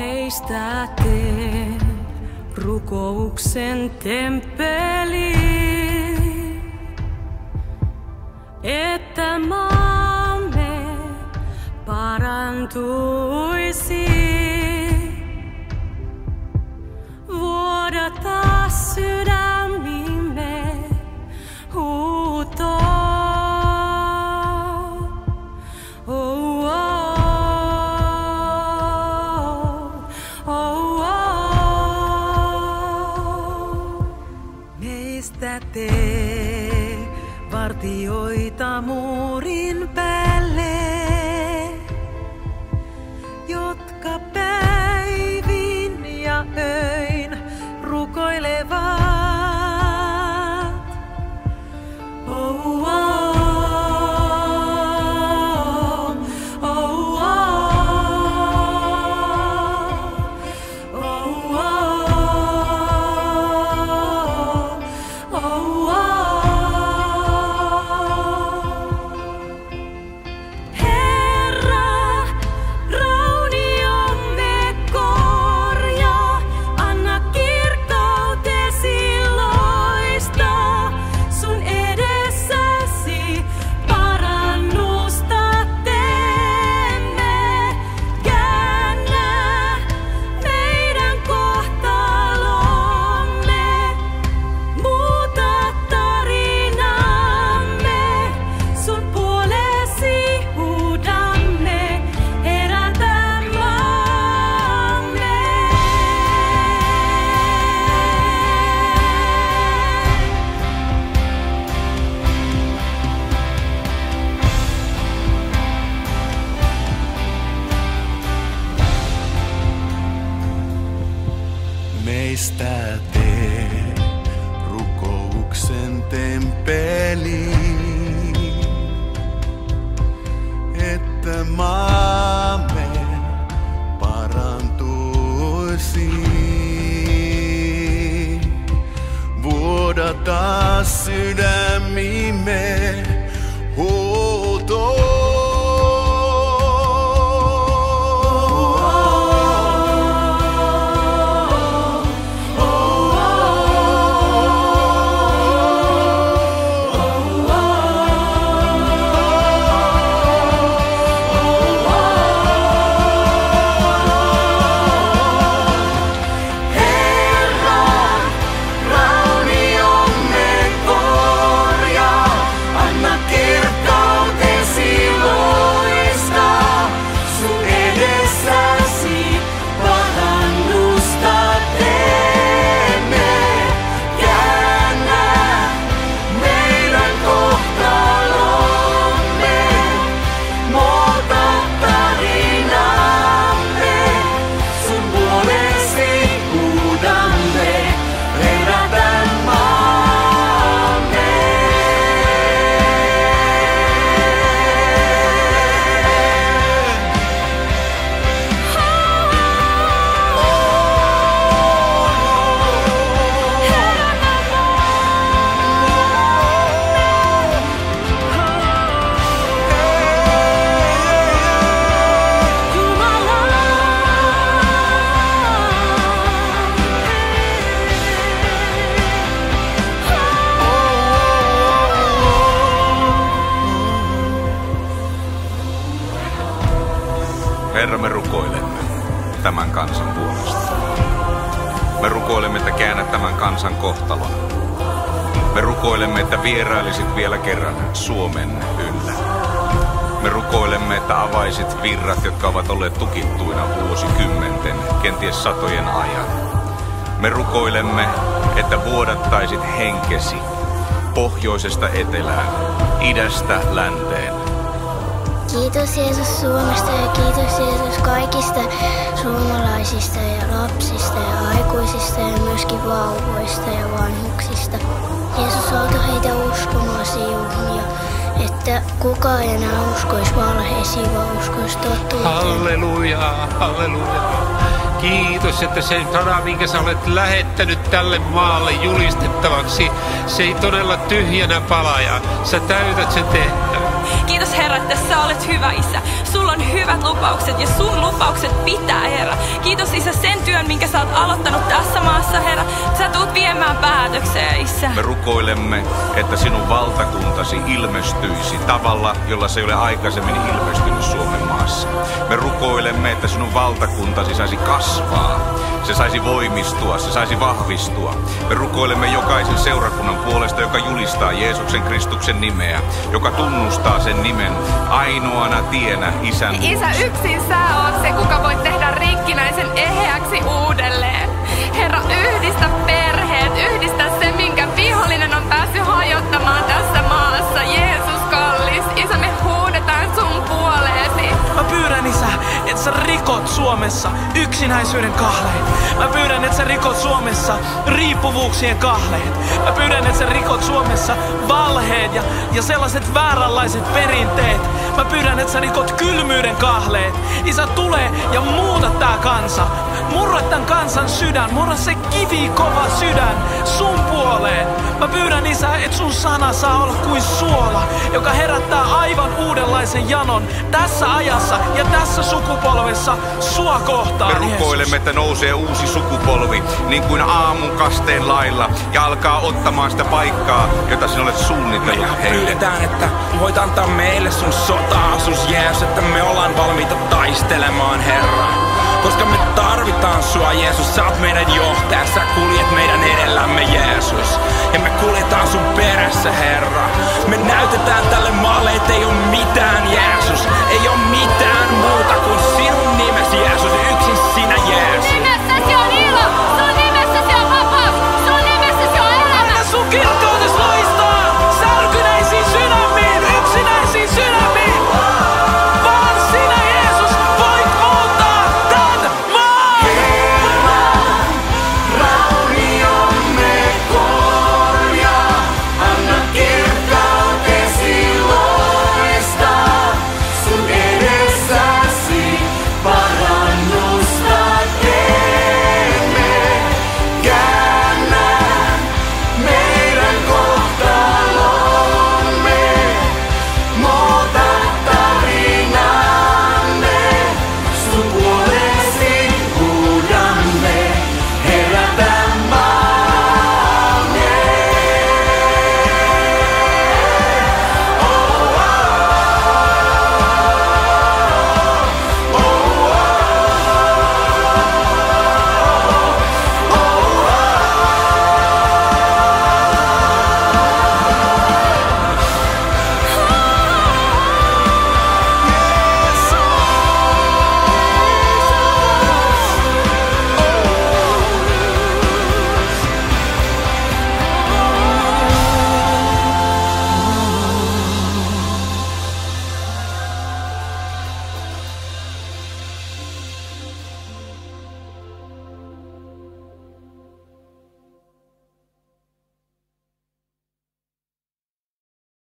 Meistä tee rukouksen temppeli, että maamme parantuisi. Vuodata sydämimme huutoa. Meistä tee vartioita muurin päälle, jotka päivin ja öin rukoilevat. Meistä tee rukouksen temppeli, että maamme parantuisi. Vuodata sydämimme huutoa. Herra, me rukoilemme tämän kansan puolesta. Me rukoilemme, että käännät tämän kansan kohtalon. Me rukoilemme, että vierailisit vielä kerran Suomen yllä. Me rukoilemme, että avaisit virrat, jotka ovat olleet tukittuina vuosikymmenten, kenties satojen ajan. Me rukoilemme, että vuodattaisit henkesi pohjoisesta etelään, idästä länteen. Kiitos Jeesus Suomesta ja kiitos Jeesus kaikista suomalaisista ja lapsista ja aikuisista ja myöskin vauvoista ja vanhuksista. Jeesus, auta heitä uskomaan sinuun ja että kukaan ei enää uskoisi valheisiin, vaan uskoisi totuuteen. Halleluja, halleluja. Kiitos, että se sana, minkä sä olet lähettänyt tälle maalle julistettavaksi, se ei todella tyhjänä pala ja sä täytät sen tehtävän. Kiitos Herra, että sä olet hyvä Isä. Sulla on hyvät lupaukset ja sun lupaukset pitää, Herra. Kiitos Isä sen työn, minkä sä oot aloittanut tässä maassa, Herra. Sä tuut viemään päätökseen, Isä. Me rukoilemme, että sinun valtakuntasi ilmestyisi tavalla, jolla se ei ole aikaisemmin ilmestynyt Suomen maassa. Me rukoilemme, että sinun valtakuntasi saisi kasvaa. Se saisi voimistua, se saisi vahvistua. Me rukoilemme jokaisen seurakunnan puolesta, joka julistaa Jeesuksen Kristuksen nimeä, joka tunnustaa sen nimen ainoana tienä Isän luokse. Isä, yksin sä oot se, kuka voi tehdä rikkinäisen eheäksi uudelleen. Herra, yhdistä perheet, yhdistä se, minkä vihollinen on päässyt hajottamaan tässä maassa. Jeesus kallis, Isä, me huudetaan sun puoleesi. Mä pyydän, Isä, että sä rikot Suomessa yksinäisyyden kahleet. Mä pyydän, että sä rikot Suomessa riippuvuuksien kahleet. Mä pyydän, että sä rikot Suomessa valheet ja sellaiset vääränlaiset perinteet. Mä pyydän, että sä rikot kylmyyden kahleet. Isä, tule ja muuta tää kansa. Murra tän kansan sydän, murra se kivikova sydän sun puoleen. Mä pyydän, Isä, että sun sana saa olla kuin suola, joka herättää aivan uudenlaisen janon tässä ajassa ja tässä sukupolvessa sua kohtaan. Me rukoilemme, että nousee uusi sukupolvi, niin kuin aamun kasteen lailla, ja alkaa ottamaan sitä paikkaa, jota sinä olet suunnitellut heille. Pyydetään, että voit antaa meille sun sota-asus, Jeesus, että me ollaan valmiita taistelemaan, Herra. Koska me tarvitaan sua, Jeesus, sä oot meidän johtaja, sä kuljet meidän edellämme, Jeesus. Ja me kuljetaan sun perässä, Herra. Me näytetään tälle maalle, ettei ole